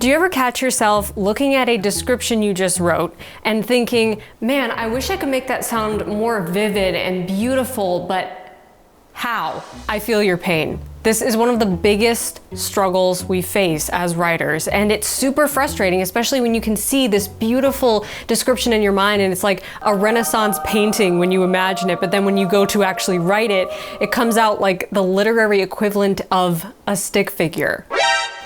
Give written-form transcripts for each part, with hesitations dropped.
Do you ever catch yourself looking at a description you just wrote and thinking, man, I wish I could make that sound more vivid and beautiful, but how? I feel your pain. This is one of the biggest struggles we face as writers, and it's super frustrating, especially when you can see this beautiful description in your mind and it's like a Renaissance painting when you imagine it, but then when you go to actually write it, it comes out like the literary equivalent of a stick figure.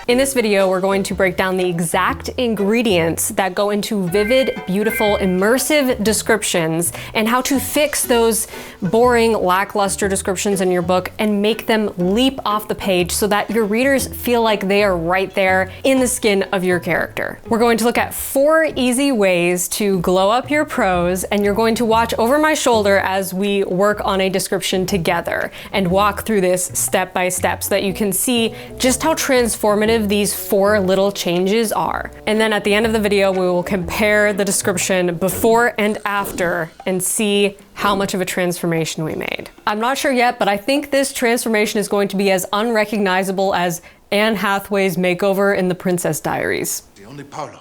In this video, we're going to break down the exact ingredients that go into vivid, beautiful, immersive descriptions and how to fix those boring, lackluster descriptions in your book and make them leap off the page so that your readers feel like they are right there in the skin of your character. We're going to look at 4 easy ways to glow up your prose, and you're going to watch over my shoulder as we work on a description together and walk through this step by step so that you can see just how transformative these 4 little changes are. And then at the end of the video, we will compare the description before and after and see how much of a transformation we made. I'm not sure yet, but I think this transformation is going to be as unrecognizable as Anne Hathaway's makeover in The Princess Diaries. The only Paolo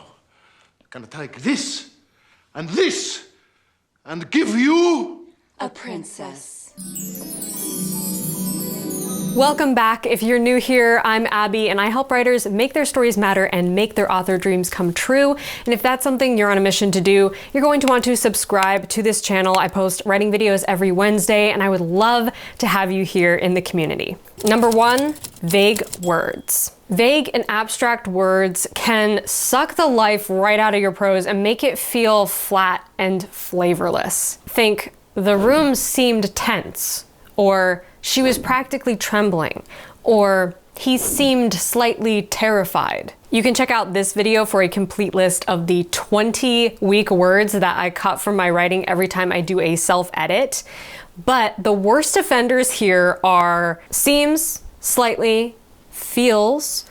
can take this and give you a princess. Welcome back. If you're new here, I'm Abby, and I help writers make their stories matter and make their author dreams come true. And if that's something you're on a mission to do, you're going to want to subscribe to this channel. I post writing videos every Wednesday, and I would love to have you here in the community. Number 1, vague words. Vague and abstract words can suck the life right out of your prose and make it feel flat and flavorless. Think, the room seemed tense, or she was practically trembling, or he seemed slightly terrified. You can check out this video for a complete list of the 20 weak words that I cut from my writing every time I do a self-edit. But the worst offenders here are seems, slightly, feels,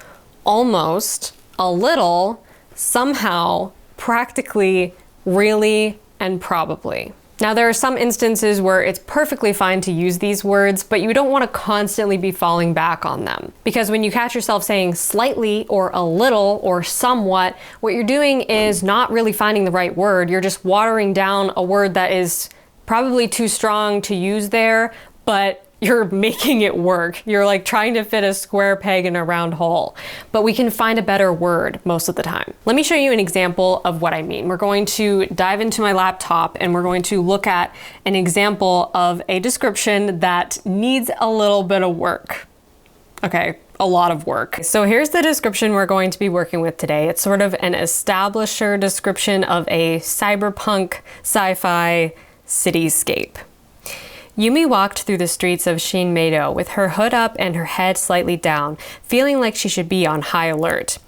almost, a little, somehow, practically, really, and probably. Now, there are some instances where it's perfectly fine to use these words, but you don't want to constantly be falling back on them. Because when you catch yourself saying slightly or a little or somewhat, what you're doing is not really finding the right word. You're just watering down a word that is probably too strong to use there, but you're making it work. You're like trying to fit a square peg in a round hole. But we can find a better word most of the time. Let me show you an example of what I mean. We're going to dive into my laptop and we're going to look at an example of a description that needs a little bit of work. Okay, a lot of work. So here's the description we're going to be working with today. It's sort of an establisher description of a cyberpunk sci-fi cityscape. Yumi walked through the streets of Shinmeido with her hood up and her head slightly down, feeling like she should be on high alert.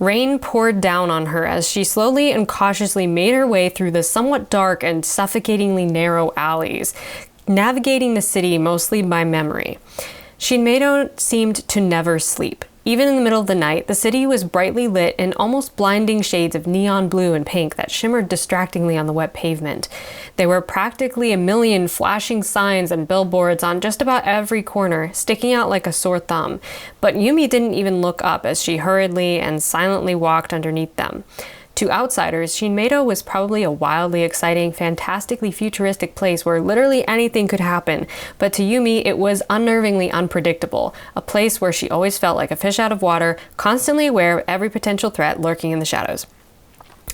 Rain poured down on her as she slowly and cautiously made her way through the somewhat dark and suffocatingly narrow alleys, navigating the city mostly by memory. Shinmeido seemed to never sleep. Even in the middle of the night, the city was brightly lit in almost blinding shades of neon blue and pink that shimmered distractingly on the wet pavement. There were practically a million flashing signs and billboards on just about every corner, sticking out like a sore thumb. But Yumi didn't even look up as she hurriedly and silently walked underneath them. To outsiders, Shinmeido was probably a wildly exciting, fantastically futuristic place where literally anything could happen, but to Yumi it was unnervingly unpredictable, a place where she always felt like a fish out of water, constantly aware of every potential threat lurking in the shadows.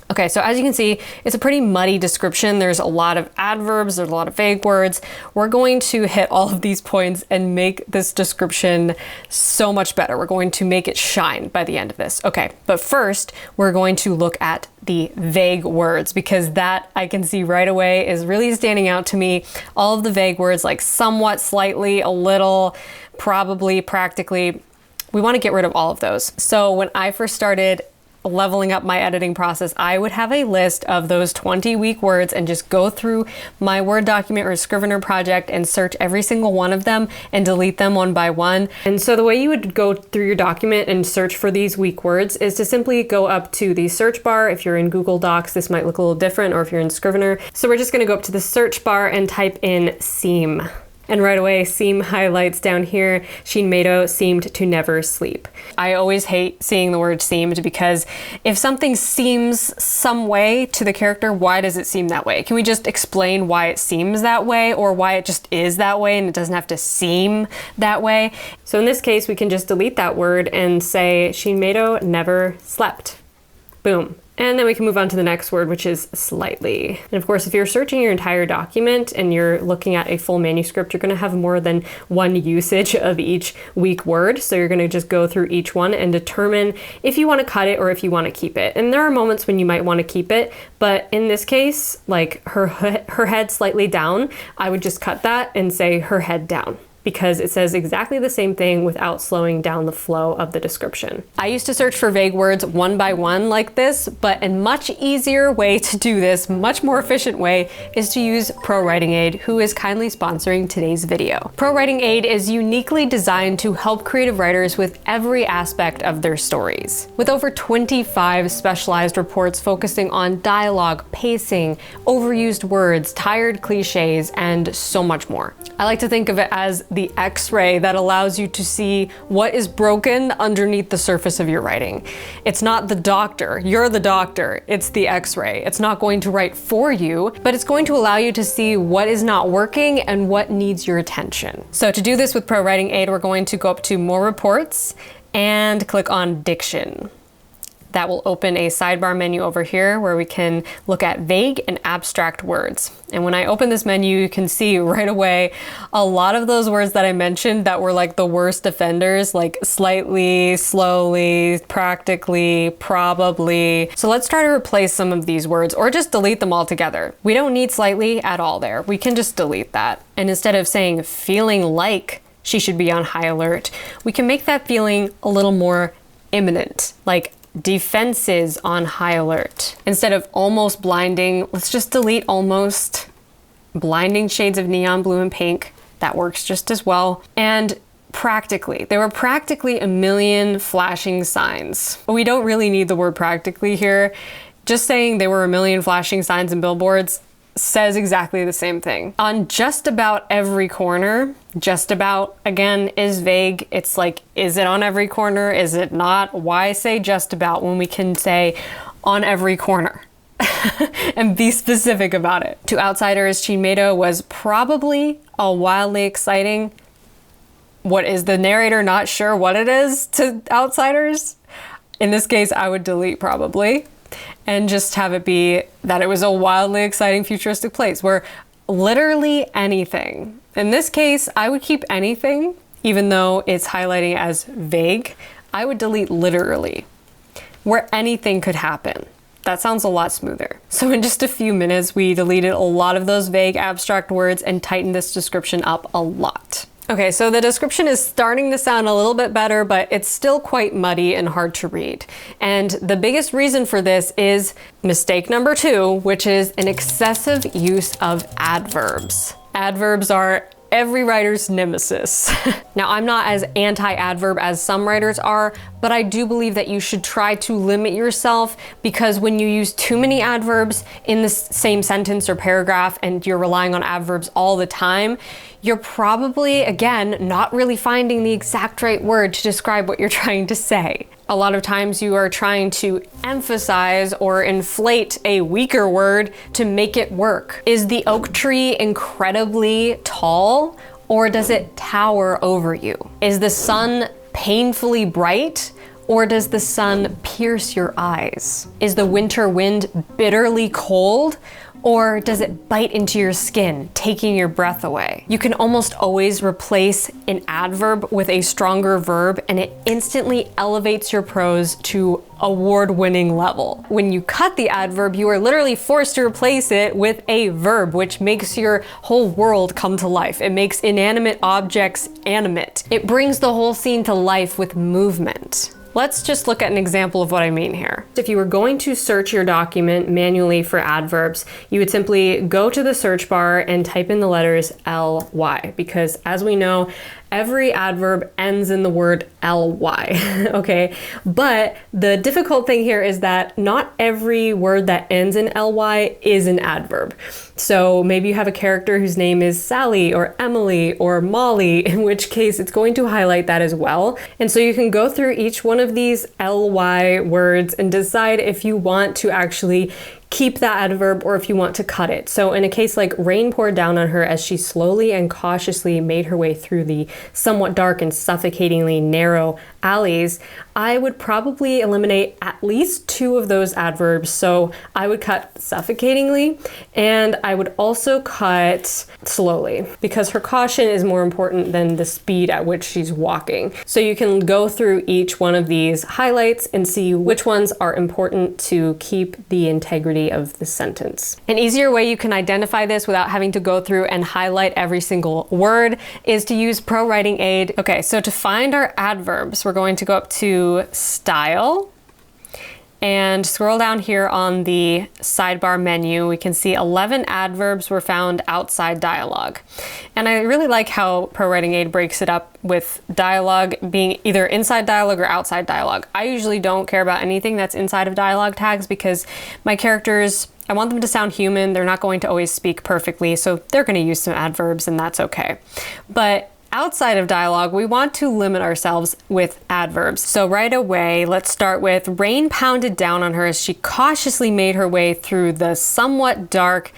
Okay, so as you can see, it's a pretty muddy description. There's a lot of adverbs, there's a lot of vague words. We're going to hit all of these points and make this description so much better. We're going to make it shine by the end of this. Okay, but first, we're going to look at the vague words because that I can see right away is really standing out to me. All of the vague words like somewhat, slightly, a little, probably, practically. We want to get rid of all of those. So when I first started leveling up my editing process, I would have a list of those 20 weak words and just go through my Word document or Scrivener project and search every single one of them and delete them one by one. And so the way you would go through your document and search for these weak words is to simply go up to the search bar. If you're in Google Docs, this might look a little different, or if you're in Scrivener. So we're just going to go up to the search bar and type in seam. And right away, seam highlights down here, Shinmedo seemed to never sleep. I always hate seeing the word seemed because if something seems some way to the character, why does it seem that way? Can we just explain why it seems that way or why it just is that way and it doesn't have to seem that way? So in this case, we can just delete that word and say Shinmedo never slept. Boom. And then we can move on to the next word, which is slightly. And of course, if you're searching your entire document and you're looking at a full manuscript, you're gonna have more than one usage of each weak word. So you're gonna just go through each one and determine if you wanna cut it or if you wanna keep it. And there are moments when you might wanna keep it, but in this case, like her head slightly down, I would just cut that and say her head down, because it says exactly the same thing without slowing down the flow of the description. I used to search for vague words one by one like this, but a much easier way to do this, much more efficient way, is to use ProWritingAid, who is kindly sponsoring today's video. ProWritingAid is uniquely designed to help creative writers with every aspect of their stories. With over 25 specialized reports focusing on dialogue, pacing, overused words, tired cliches, and so much more. I like to think of it as the X-ray that allows you to see what is broken underneath the surface of your writing. It's not the doctor, you're the doctor, it's the X-ray. It's not going to write for you, but it's going to allow you to see what is not working and what needs your attention. So to do this with ProWritingAid, we're going to go up to More Reports and click on Diction. That will open a sidebar menu over here where we can look at vague and abstract words. And when I open this menu, you can see right away a lot of those words that I mentioned that were like the worst offenders, like slightly, slowly, practically, probably. So let's try to replace some of these words or just delete them altogether. We don't need slightly at all there. We can just delete that. And instead of saying feeling like she should be on high alert, we can make that feeling a little more imminent, like defenses on high alert. Instead of almost blinding, let's just delete almost. Blinding shades of neon blue and pink, that works just as well. And practically, there were practically a million flashing signs. We don't really need the word practically here. Just saying there were a million flashing signs and billboards says exactly the same thing. On just about every corner, just about, again, is vague. It's like, is it on every corner? Is it not? Why say just about when we can say on every corner? And be specific about it. To outsiders, Shinmedo was probably a wildly exciting. What is the narrator not sure what it is to outsiders? In this case, I would delete probably and just have it be that it was a wildly exciting futuristic place where literally anything. In this case, I would keep anything, even though it's highlighting as vague. I would delete literally, where anything could happen. That sounds a lot smoother. So in just a few minutes, we deleted a lot of those vague abstract words and tightened this description up a lot. Okay, so the description is starting to sound a little bit better, but it's still quite muddy and hard to read. And the biggest reason for this is mistake number 2, which is an excessive use of adverbs. Adverbs are every writer's nemesis. Now, I'm not as anti-adverb as some writers are, but I do believe that you should try to limit yourself, because when you use too many adverbs in the same sentence or paragraph and you're relying on adverbs all the time, you're probably, again, not really finding the exact right word to describe what you're trying to say. A lot of times you are trying to emphasize or inflate a weaker word to make it work. Is the oak tree incredibly tall, or does it tower over you? Is the sun painfully bright, or does the sun pierce your eyes? Is the winter wind bitterly cold, or does it bite into your skin, taking your breath away? You can almost always replace an adverb with a stronger verb, and it instantly elevates your prose to award-winning level. When you cut the adverb, you are literally forced to replace it with a verb, which makes your whole world come to life. It makes inanimate objects animate. It brings the whole scene to life with movement. Let's just look at an example of what I mean here. If you were going to search your document manually for adverbs, you would simply go to the search bar and type in the letters LY, because as we know, every adverb ends in the word ly, okay? But the difficult thing here is that not every word that ends in ly is an adverb. So maybe you have a character whose name is Sally or Emily or Molly, in which case it's going to highlight that as well. And so you can go through each one of these ly words and decide if you want to actually keep that adverb or if you want to cut it. So in a case like rain poured down on her as she slowly and cautiously made her way through the somewhat dark and suffocatingly narrow alleys, I would probably eliminate at least 2 of those adverbs. So I would cut suffocatingly and I would also cut slowly because her caution is more important than the speed at which she's walking. So you can go through each one of these highlights and see which ones are important to keep the integrity of the sentence. An easier way you can identify this without having to go through and highlight every single word is to use ProWritingAid. Okay, so to find our adverbs, we're going to go up to Style and scroll down here on the sidebar menu. We can see 11 adverbs were found outside dialogue. And I really like how ProWritingAid breaks it up with dialogue being either inside dialogue or outside dialogue. I usually don't care about anything that's inside of dialogue tags because my characters, I want them to sound human. They're not going to always speak perfectly, so they're going to use some adverbs and that's okay. But outside of dialogue, we want to limit ourselves with adverbs. So right away, let's start with rain pounded down on her as she cautiously made her way through the somewhat dark,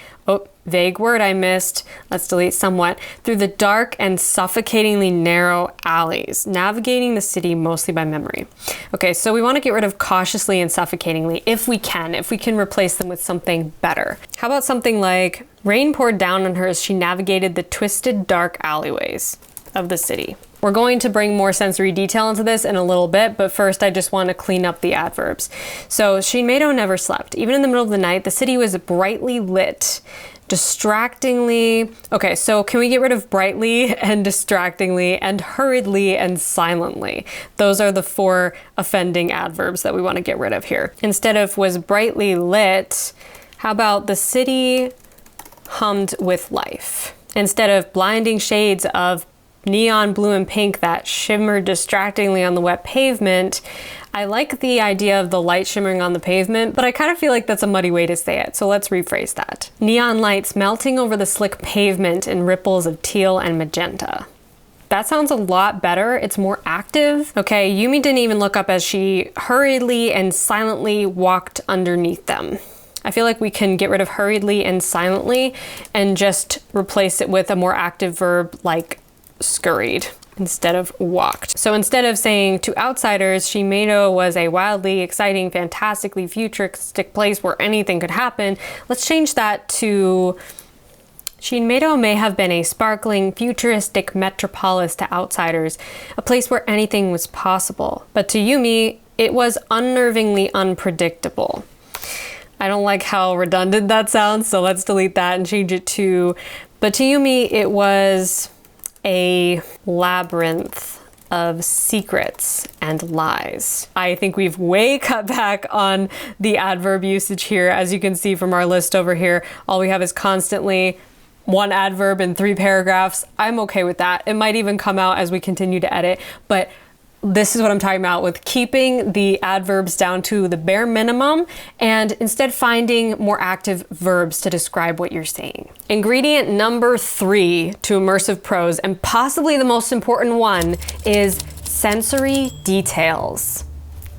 vague word I missed, let's delete somewhat, through the dark and suffocatingly narrow alleys, navigating the city mostly by memory. Okay, so we want to get rid of cautiously and suffocatingly if we can replace them with something better. How about something like rain poured down on her as she navigated the twisted dark alleyways of the city. We're going to bring more sensory detail into this in a little bit, but first I just want to clean up the adverbs. So Shinmeido never slept. Even in the middle of the night, the city was brightly lit, distractingly. Okay, so can we get rid of brightly and distractingly and hurriedly and silently? Those are the 4 offending adverbs that we want to get rid of here. Instead of was brightly lit, how about the city hummed with life? Instead of blinding shades of neon blue and pink that shimmered distractingly on the wet pavement, I like the idea of the light shimmering on the pavement, but I kind of feel like that's a muddy way to say it, so let's rephrase that. Neon lights melting over the slick pavement in ripples of teal and magenta. That sounds a lot better. It's more active. Okay, Yumi didn't even look up as she hurriedly and silently walked underneath them. I feel like we can get rid of hurriedly and silently and just replace it with a more active verb like scurried instead of walked. So instead of saying to outsiders, Shinmeido was a wildly exciting, fantastically futuristic place where anything could happen, let's change that to Shinmeido may have been a sparkling, futuristic metropolis to outsiders, a place where anything was possible. But to Yumi, it was unnervingly unpredictable. I don't like how redundant that sounds, so let's delete that and change it to, but to Yumi, it was a labyrinth of secrets and lies. I think we've way cut back on the adverb usage here. As you can see from our list over here, all we have is constantly 1 adverb in 3 paragraphs. I'm okay with that. It might even come out as we continue to edit, but this is what I'm talking about with keeping the adverbs down to the bare minimum and instead finding more active verbs to describe what you're saying. Ingredient number 3 to immersive prose, and possibly the most important one, is sensory details.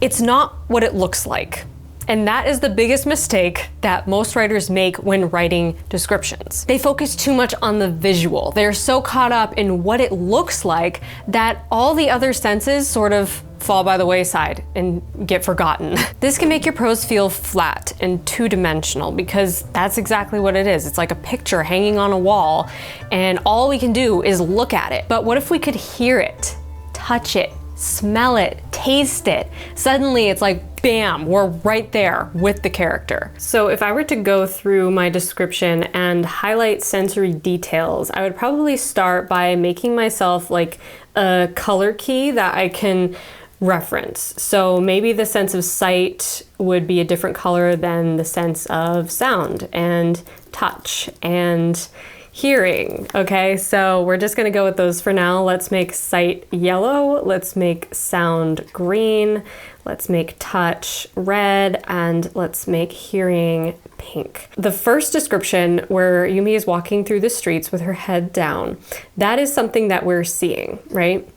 It's not what it looks like. And that is the biggest mistake that most writers make when writing descriptions. They focus too much on the visual. They're so caught up in what it looks like that all the other senses sort of fall by the wayside and get forgotten. This can make your prose feel flat and two-dimensional because that's exactly what it is. It's like a picture hanging on a wall and all we can do is look at it. But what if we could hear it, touch it, smell it, taste it? Suddenly it's like, bam, we're right there with the character. So if I were to go through my description and highlight sensory details, I would probably start by making myself like a color key that I can reference. So maybe the sense of sight would be a different color than the sense of sound and touch and hearing. Okay, so we're just gonna go with those for now. Let's make sight yellow, let's make sound green, let's make touch red, and let's make hearing pink. The first description, where Yumi is walking through the streets with her head down, that is something that we're seeing, right?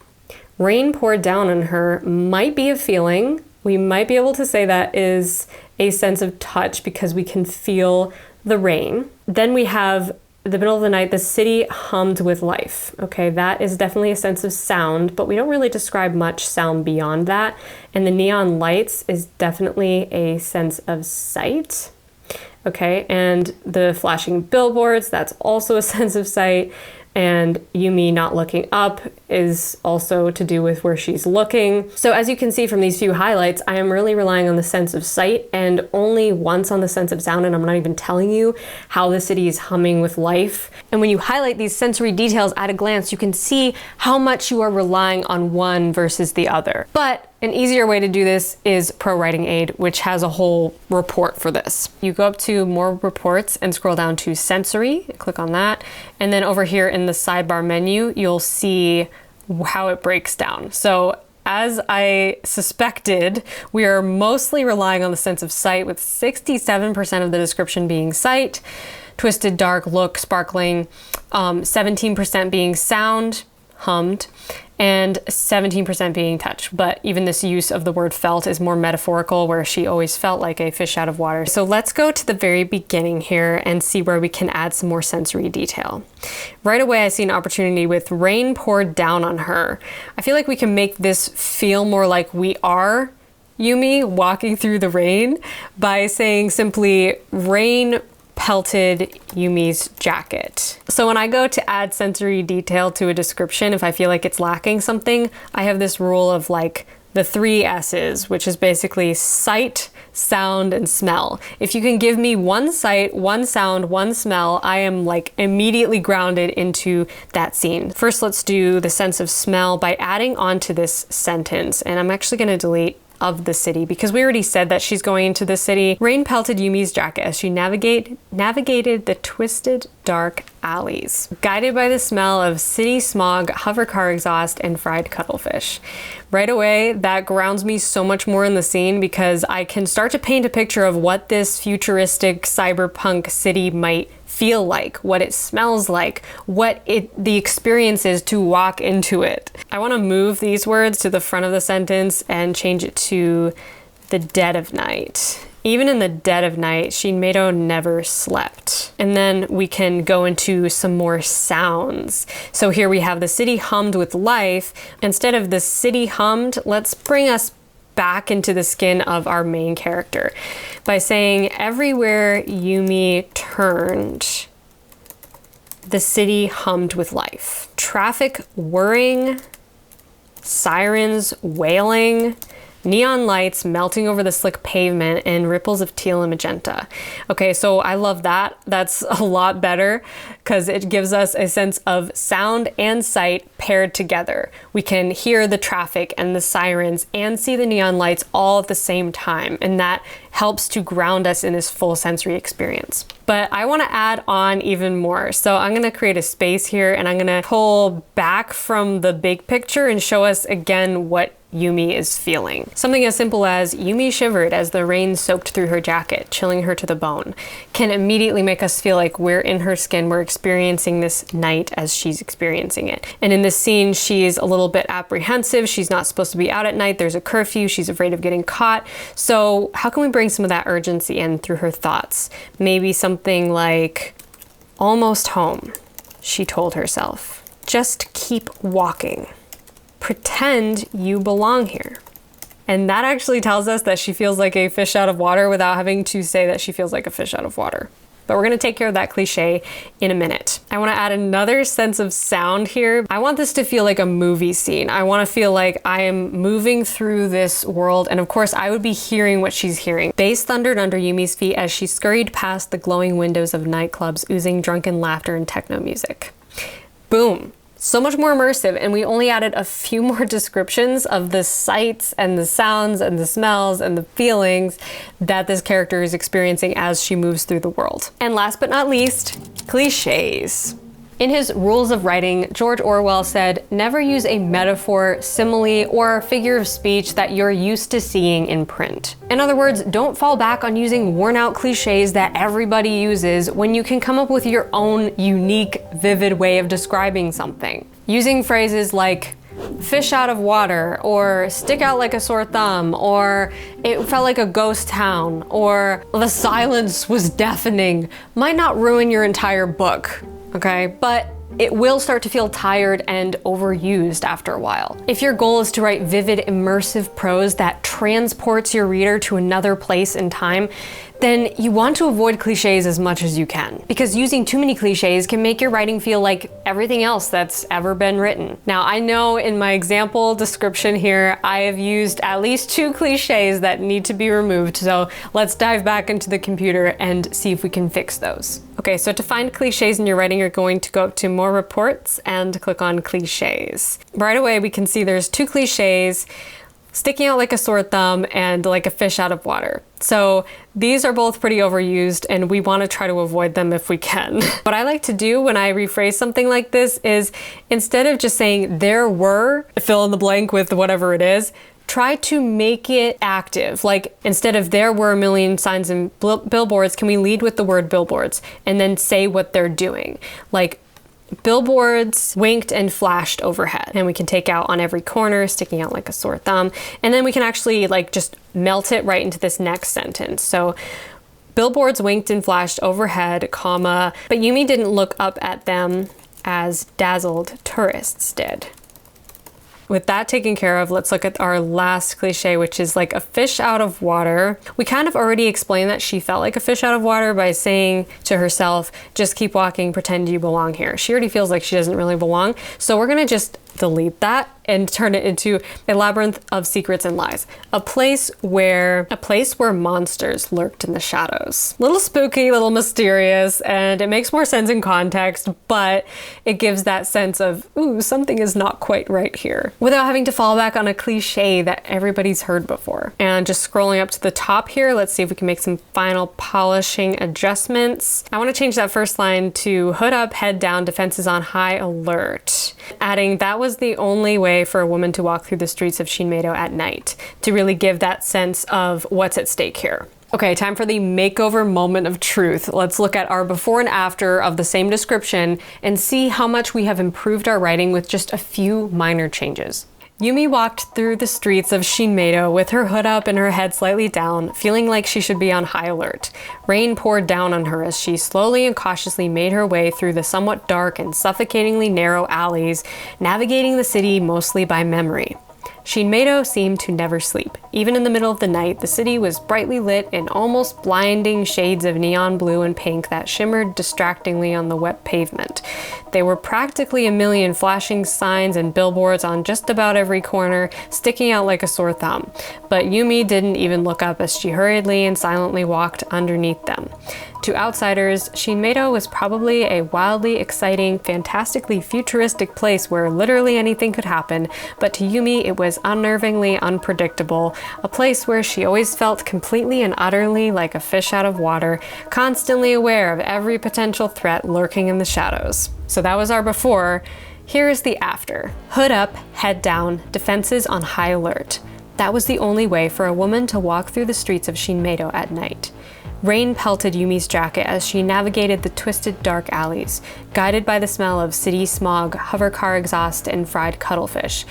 Rain poured down on her might be a feeling. We might be able to say that is a sense of touch because we can feel the rain. Then we have the middle of the night, the city hummed with life. Okay, that is definitely a sense of sound, but we don't really describe much sound beyond that. And the neon lights is definitely a sense of sight. Okay, and the flashing billboards, that's also a sense of sight. And Yumi not looking up is also to do with where she's looking. So as you can see from these few highlights, I am really relying on the sense of sight and only once on the sense of sound, and I'm not even telling you how the city is humming with life. And when you highlight these sensory details at a glance, you can see how much you are relying on one versus the other. But an easier way to do this is ProWritingAid, which has a whole report for this. You go up to more reports and scroll down to sensory, click on that. And then over here in the sidebar menu, you'll see how it breaks down. So as I suspected, we are mostly relying on the sense of sight, with 67% of the description being sight, twisted, dark, look, sparkling, 17% being sound, hummed, and 17% being touch. But even this use of the word felt is more metaphorical, where she always felt like a fish out of water. So let's go to the very beginning here and see where we can add some more sensory detail. Right away, I see an opportunity with rain poured down on her. I feel like we can make this feel more like we are Yumi walking through the rain by saying simply rain pelted Yumi's jacket. So when I go to add sensory detail to a description, if I feel like it's lacking something, I have this rule of like the 3 S's, which is basically sight, sound, and smell. If you can give me one sight, one sound, one smell, I am like immediately grounded into that scene. First, let's do the sense of smell by adding on to this sentence. And I'm actually gonna delete of the city because we already said that she's going into the city. Rain pelted Yumi's jacket as she navigated the twisted, dark alleys, guided by the smell of city smog, hover car exhaust, and fried cuttlefish. Right away, that grounds me so much more in the scene because I can start to paint a picture of what this futuristic cyberpunk city might feel like, what it smells like, what the experience is to walk into it. I want to move these words to the front of the sentence and change it to the dead of night. Even in the dead of night, Shinmeido never slept. And then we can go into some more sounds. So here we have the city hummed with life. Instead of the city hummed, let's bring us back into the skin of our main character by saying everywhere Yumi turned, the city hummed with life. Traffic whirring, sirens wailing, neon lights melting over the slick pavement, and ripples of teal and magenta. Okay, so I love that. That's a lot better because it gives us a sense of sound and sight paired together. We can hear the traffic and the sirens and see the neon lights all at the same time, and that helps to ground us in this full sensory experience. But I want to add on even more. So I'm going to create a space here and I'm going to pull back from the big picture and show us again what Yumi is feeling. Something as simple as Yumi shivered as the rain soaked through her jacket, chilling her to the bone, can immediately make us feel like we're in her skin, we're experiencing this night as she's experiencing it. And in this scene, she's a little bit apprehensive. She's not supposed to be out at night. There's a curfew. She's afraid of getting caught. So how can we bring some of that urgency in through her thoughts? Maybe something like, almost home, she told herself. Just keep walking. Pretend you belong here. And that actually tells us that she feels like a fish out of water without having to say that she feels like a fish out of water. But we're gonna take care of that cliche in a minute. I wanna add another sense of sound here. I want this to feel like a movie scene. I wanna feel like I am moving through this world, and of course I would be hearing what she's hearing. Bass thundered under Yumi's feet as she scurried past the glowing windows of nightclubs, oozing drunken laughter and techno music. Boom. So much more immersive, and we only added a few more descriptions of the sights and the sounds and the smells and the feelings that this character is experiencing as she moves through the world. And last but not least, cliches. In his Rules of Writing, George Orwell said, "Never use a metaphor, simile, or figure of speech that you're used to seeing in print." In other words, don't fall back on using worn-out cliches that everybody uses when you can come up with your own unique, vivid way of describing something. Using phrases like fish out of water, or stick out like a sore thumb, or it felt like a ghost town, or the silence was deafening might not ruin your entire book. Okay, but it will start to feel tired and overused after a while. If your goal is to write vivid, immersive prose that transports your reader to another place in time, then you want to avoid cliches as much as you can, because using too many cliches can make your writing feel like everything else that's ever been written. Now, I know in my example description here, I have used at least 2 cliches that need to be removed, so let's dive back into the computer and see if we can fix those. Okay, so to find cliches in your writing, you're going to go up to More Reports and click on Clichés. Right away, we can see there's 2 cliches, sticking out like a sore thumb and like a fish out of water. So these are both pretty overused and we want to try to avoid them if we can. What I like to do when I rephrase something like this is, instead of just saying there were, fill in the blank with whatever it is, try to make it active. Like, instead of there were a million signs and billboards, can we lead with the word billboards and then say what they're doing? Like, billboards winked and flashed overhead, and we can take out on every corner, sticking out like a sore thumb, and then we can actually like just melt it right into this next sentence. So billboards winked and flashed overhead, comma, but Yumi didn't look up at them as dazzled tourists did. With that taken care of, let's look at our last cliche, which is like a fish out of water. We kind of already explained that she felt like a fish out of water by saying to herself, just keep walking, pretend you belong here. She already feels like she doesn't really belong. So we're gonna just delete that and turn it into a labyrinth of secrets and lies. A place where monsters lurked in the shadows. Little spooky, little mysterious, and it makes more sense in context, but it gives that sense of, ooh, something is not quite right here, without having to fall back on a cliche that everybody's heard before. And just scrolling up to the top here, let's see if we can make some final polishing adjustments. I want to change that first line to hood up, head down, defenses on high alert. Adding, that was the only way for a woman to walk through the streets of Shinmeido at night, to really give that sense of what's at stake here. Okay, time for the makeover moment of truth. Let's look at our before and after of the same description and see how much we have improved our writing with just a few minor changes. Yumi walked through the streets of Shinmeido with her hood up and her head slightly down, feeling like she should be on high alert. Rain poured down on her as she slowly and cautiously made her way through the somewhat dark and suffocatingly narrow alleys, navigating the city mostly by memory. Shinmeido seemed to never sleep. Even in the middle of the night, the city was brightly lit in almost blinding shades of neon blue and pink that shimmered distractingly on the wet pavement. There were practically a million flashing signs and billboards on just about every corner, sticking out like a sore thumb. But Yumi didn't even look up as she hurriedly and silently walked underneath them. To outsiders, Shinmeido was probably a wildly exciting, fantastically futuristic place where literally anything could happen, but to Yumi it was unnervingly unpredictable, a place where she always felt completely and utterly like a fish out of water, constantly aware of every potential threat lurking in the shadows. So that was our before. Here is the after. Hood up, head down, defenses on high alert. That was the only way for a woman to walk through the streets of Shinmeido at night. Rain pelted Yumi's jacket as she navigated the twisted dark alleys, guided by the smell of city smog, hovercar exhaust, and fried cuttlefish.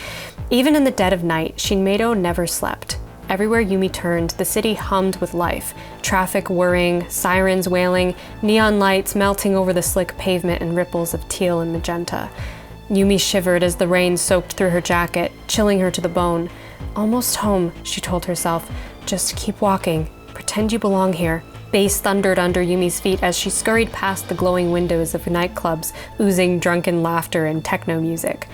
Even in the dead of night, Shinmeido never slept. Everywhere Yumi turned, the city hummed with life. Traffic whirring, sirens wailing, neon lights melting over the slick pavement in ripples of teal and magenta. Yumi shivered as the rain soaked through her jacket, chilling her to the bone. Almost home, she told herself. Just keep walking. Pretend you belong here. Bass thundered under Yumi's feet as she scurried past the glowing windows of nightclubs, oozing drunken laughter and techno music.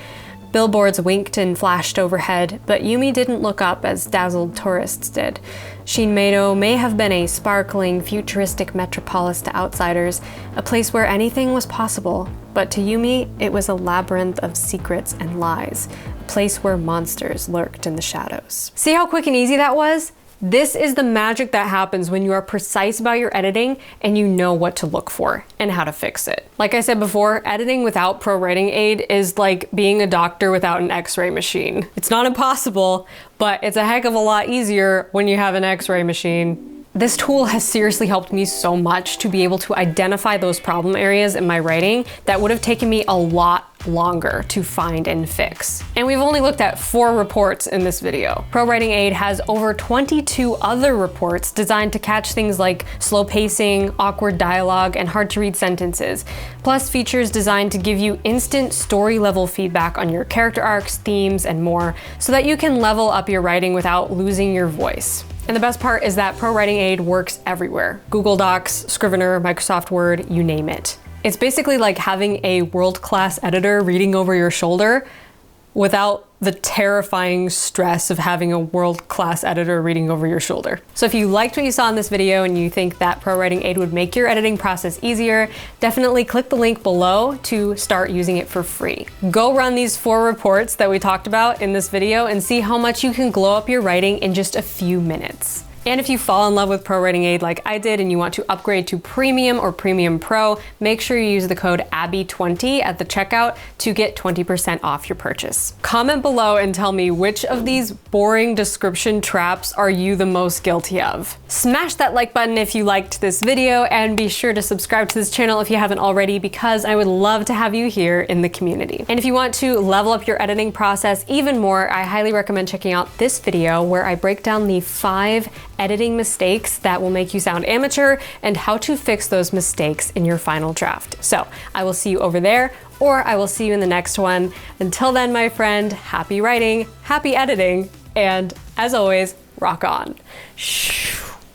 Billboards winked and flashed overhead, but Yumi didn't look up as dazzled tourists did. Shinmeido may have been a sparkling, futuristic metropolis to outsiders, a place where anything was possible, but to Yumi, it was a labyrinth of secrets and lies, a place where monsters lurked in the shadows. See how quick and easy that was? This is the magic that happens when you are precise about your editing and you know what to look for and how to fix it. Like I said before, editing without ProWritingAid is like being a doctor without an X-ray machine. It's not impossible, but it's a heck of a lot easier when you have an X-ray machine. This tool has seriously helped me so much to be able to identify those problem areas in my writing that would have taken me a lot longer to find and fix. And we've only looked at 4 reports in this video. ProWritingAid has over 22 other reports designed to catch things like slow pacing, awkward dialogue, and hard to read sentences, plus features designed to give you instant story level feedback on your character arcs, themes, and more, so that you can level up your writing without losing your voice. And the best part is that ProWritingAid works everywhere. Google Docs, Scrivener, Microsoft Word, you name it. It's basically like having a world-class editor reading over your shoulder without the terrifying stress of having a world-class editor reading over your shoulder. So if you liked what you saw in this video and you think that ProWritingAid would make your editing process easier, definitely click the link below to start using it for free. Go run these 4 reports that we talked about in this video and see how much you can glow up your writing in just a few minutes. And if you fall in love with ProWritingAid like I did and you want to upgrade to Premium or Premium Pro, make sure you use the code ABBY20 at the checkout to get 20% off your purchase. Comment below and tell me which of these boring description traps are you the most guilty of. Smash that like button if you liked this video, and be sure to subscribe to this channel if you haven't already, because I would love to have you here in the community. And if you want to level up your editing process even more, I highly recommend checking out this video where I break down the 5 editing mistakes that will make you sound amateur and how to fix those mistakes in your final draft. So I will see you over there, or I will see you in the next one. Until then, my friend, happy writing, happy editing, and as always, rock on. Shh.